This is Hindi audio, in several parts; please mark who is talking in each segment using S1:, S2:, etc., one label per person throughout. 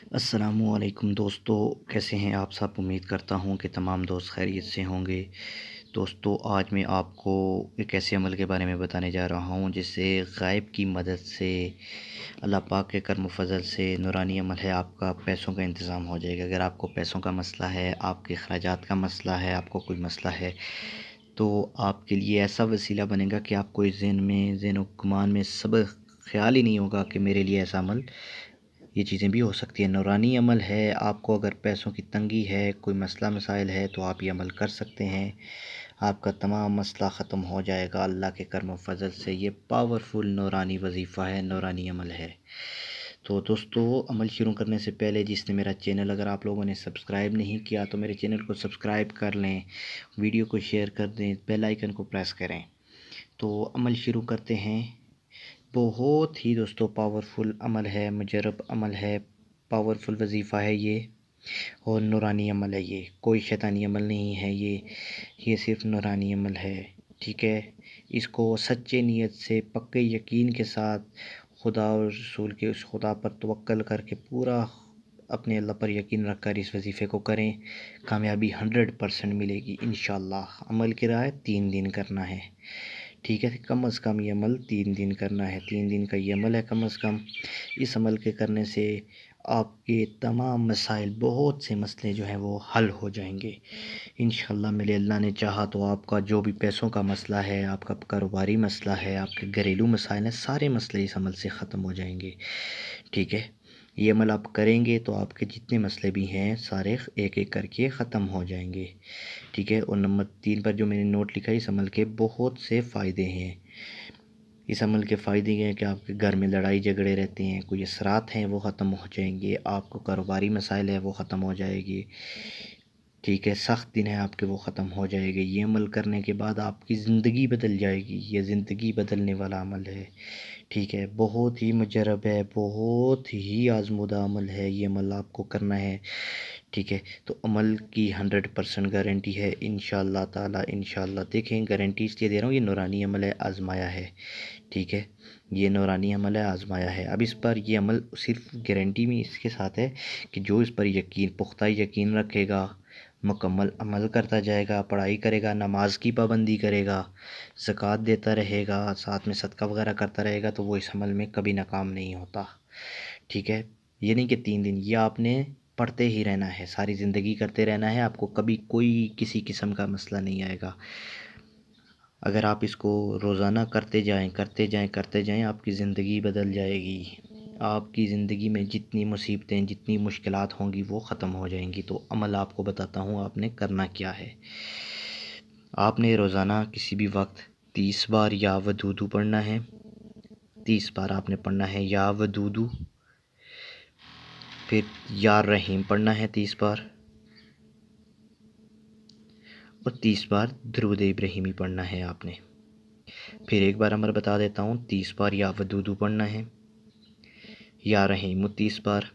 S1: अस्सलामुअलैकुम दोस्तों, कैसे हैं आप सब। उम्मीद करता हूं कि तमाम दोस्त खैरियत से होंगे। दोस्तों, आज मैं आपको एक ऐसे अमल के बारे में बताने जा रहा हूं जिससे गायब की मदद से, अल्लाह पाक के करम फजल से नूरानी अमल है, आपका पैसों का इंतज़ाम हो जाएगा। अगर आपको पैसों का मसला है, आपके अखराजात का मसला है, आपको कोई मसला है, तो आपके लिए ऐसा वसीला बनेगा कि आपको इस ज़हन गुमान में सब ख्याल ही नहीं होगा कि मेरे लिए ऐसा अमल, ये चीज़ें भी हो सकती हैं। नूरानी अमल है। आपको अगर पैसों की तंगी है, कोई मसला मसाइल है, तो आप ये अमल कर सकते हैं। आपका तमाम मसला ख़त्म हो जाएगा अल्लाह के करम फजल से। ये पावरफुल नूरानी वजीफ़ा है, नूरानी अमल है। तो दोस्तों, अमल शुरू करने से पहले जिसने मेरा चैनल अगर आप लोगों ने सब्सक्राइब नहीं किया तो मेरे चैनल को सब्सक्राइब कर लें, वीडियो को शेयर कर दें, बेल आइकन को प्रेस करें। तो अमल शुरू करते हैं। बहुत ही दोस्तों पावरफुल अमल है, मुजरब अमल है, पावरफुल वजीफ़ा है ये, और नूरानी अमल है ये। कोई शैतानी अमल नहीं है ये सिर्फ नूरानी अमल है। ठीक है, इसको सच्चे नीयत से, पक्के यकीन के साथ, खुदा और रसूल के उस खुदा पर तवक्कल करके पूरा अपने अल्लाह पर यकीन रख कर इस वजीफ़े को करें। कामयाबी 100% मिलेगी इंशाअल्लाह। अमल की राय 3 दिन करना है। ठीक है, कम अज़ कम ये अमल 3 दिन करना है। 3 दिन का ये अमल है कम अज़ कम। इस अमल के करने से आपके तमाम मसाइल, बहुत से मसले जो हैं वो हल हो जाएंगे इंशाअल्लाह। मेरे अल्लाह ने चाहा तो आपका जो भी पैसों का मसला है, आपका कारोबारी मसला है, आपके घरेलू मसाइल हैं, सारे मसले इस अमल से ख़त्म हो जाएंगे। ठीक है, ये अमल आप करेंगे तो आपके जितने मसले भी हैं सारे एक एक करके ख़त्म हो जाएंगे। ठीक है, और नंबर 3 पर जो मैंने नोट लिखा है, इस अमल के बहुत से फ़ायदे हैं। इस अमल के फ़ायदे ये हैं कि आपके घर में लड़ाई झगड़े रहते हैं, कोई असरात हैं वो ख़त्म हो जाएंगे, आपको कारोबारी मसाइल है वो ख़त्म हो जाएगी। ठीक है, सख्त दिन है आपके वो ख़त्म हो जाएंगे। ये अमल करने के बाद आपकी ज़िंदगी बदल जाएगी। ये ज़िंदगी बदलने वाला अमल है। ठीक है, बहुत ही मुजरब है, बहुत ही आज़मूदा अमल है। ये अमल आपको करना है। ठीक है, तो अमल की 100% गारंटी है इंशाअल्लाह ताला। इंशाअल्लाह देखें, गारंटी इसलिए दे रहा हूँ, ये नूरानी अमल है, आज़माया है। ठीक है, ये नूरानी अमल है, आज़माया है। अब इस पर ये अमल सिर्फ गारंटी में इसके साथ है कि जो इस पर यकीन, पुख्ता यकीन रखेगा, मुकम्मल अमल करता जाएगा, पढ़ाई करेगा, नमाज की पाबंदी करेगा, ज़कात देता रहेगा, साथ में सदका वगैरह करता रहेगा, तो वो इस अमल में कभी नाकाम नहीं होता। ठीक है, ये नहीं कि 3 दिन, ये आपने पढ़ते ही रहना है, सारी ज़िंदगी करते रहना है, आपको कभी कोई किसी किस्म का मसला नहीं आएगा। अगर आप इसको रोज़ाना करते जाएं, करते जाएं, करते जाएं, आपकी ज़िंदगी बदल जाएगी। आपकी ज़िंदगी में जितनी मुसीबतें, जितनी मुश्किलात होंगी वो ख़त्म हो जाएंगी। तो अमल आपको बताता हूँ आपने करना क्या है। आपने रोज़ाना किसी भी वक्त 30 बार या वदूदू पढ़ना है। 30 बार आपने पढ़ना है या वदूदू। फिर या रहीम पढ़ना है 30 बार, और 30 बार दुरूद इब्राहिमी पढ़ना है आपने। फिर एक बार अमर बता देता हूँ, 30 बार या वदूदू पढ़ना है, या रहीम 30 बार,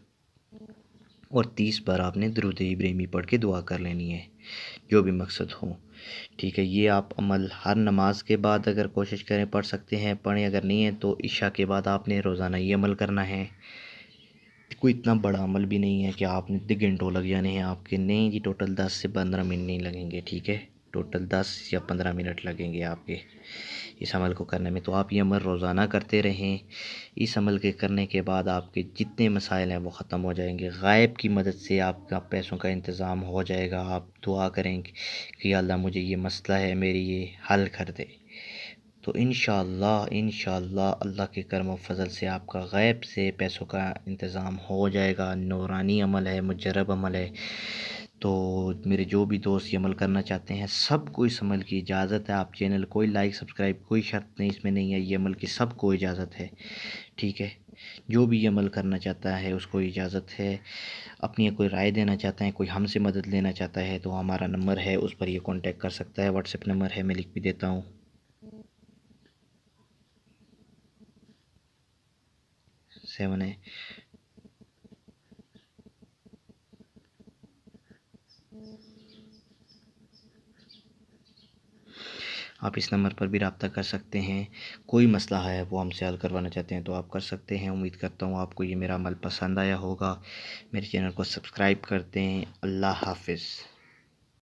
S1: और 30 बार आपने दुरूद इब्राहिमी पढ़ के दुआ कर लेनी है, जो भी मकसद हो। ठीक है, ये आप अमल हर नमाज के बाद अगर कोशिश करें पढ़ सकते हैं, पढ़ें। अगर नहीं है तो इशा के बाद आपने रोज़ाना ये अमल करना है। कोई इतना बड़ा अमल भी नहीं है कि आपने इतने घंटों लग जाने हैं आपके, नहीं जी। टोटल 10 से 15 मिनट नहीं लगेंगे। ठीक है, टोटल 10 या 15 मिनट लगेंगे आपके इस अमल को करने में। तो आप ये अमल रोज़ाना करते रहें। इस अमल के करने के बाद आपके जितने मसाइल हैं वो ख़त्म हो जाएंगे। गायब की मदद से आपका पैसों का इंतज़ाम हो जाएगा। आप दुआ करेंगे कि अल्लाह मुझे ये मसला है, मेरी ये हल कर दे। तो इंशाअल्लाह अल्लाह के करम व फज़ल से आपका गैब से पैसों का इंतज़ाम हो जाएगा। नूरानी अमल है, मुजरब अमल है। तो मेरे जो भी दोस्त ये अमल करना चाहते हैं, सबको इस अमल की इजाज़त है। आप चैनल कोई लाइक सब्सक्राइब कोई शर्त नहीं इसमें नहीं है, ये अमल की सबको इजाज़त है। ठीक है, जो भी ये अमल करना चाहता है उसको इजाज़त है। अपनी कोई राय देना चाहता है, कोई हमसे मदद लेना चाहता है, तो हमारा नंबर है, उस पर ये कांटेक्ट कर सकता है। व्हाट्सएप नंबर है, मैं लिख भी देता हूँ। 7 है। आप इस नंबर पर भी रब्ता कर सकते हैं। कोई मसला है वो हमसे हल करवाना चाहते हैं तो आप कर सकते हैं। उम्मीद करता हूँ आपको ये मेरा अमल पसंद आया होगा। मेरे चैनल को सब्सक्राइब करते हैं। अल्लाह हाफ़िज़।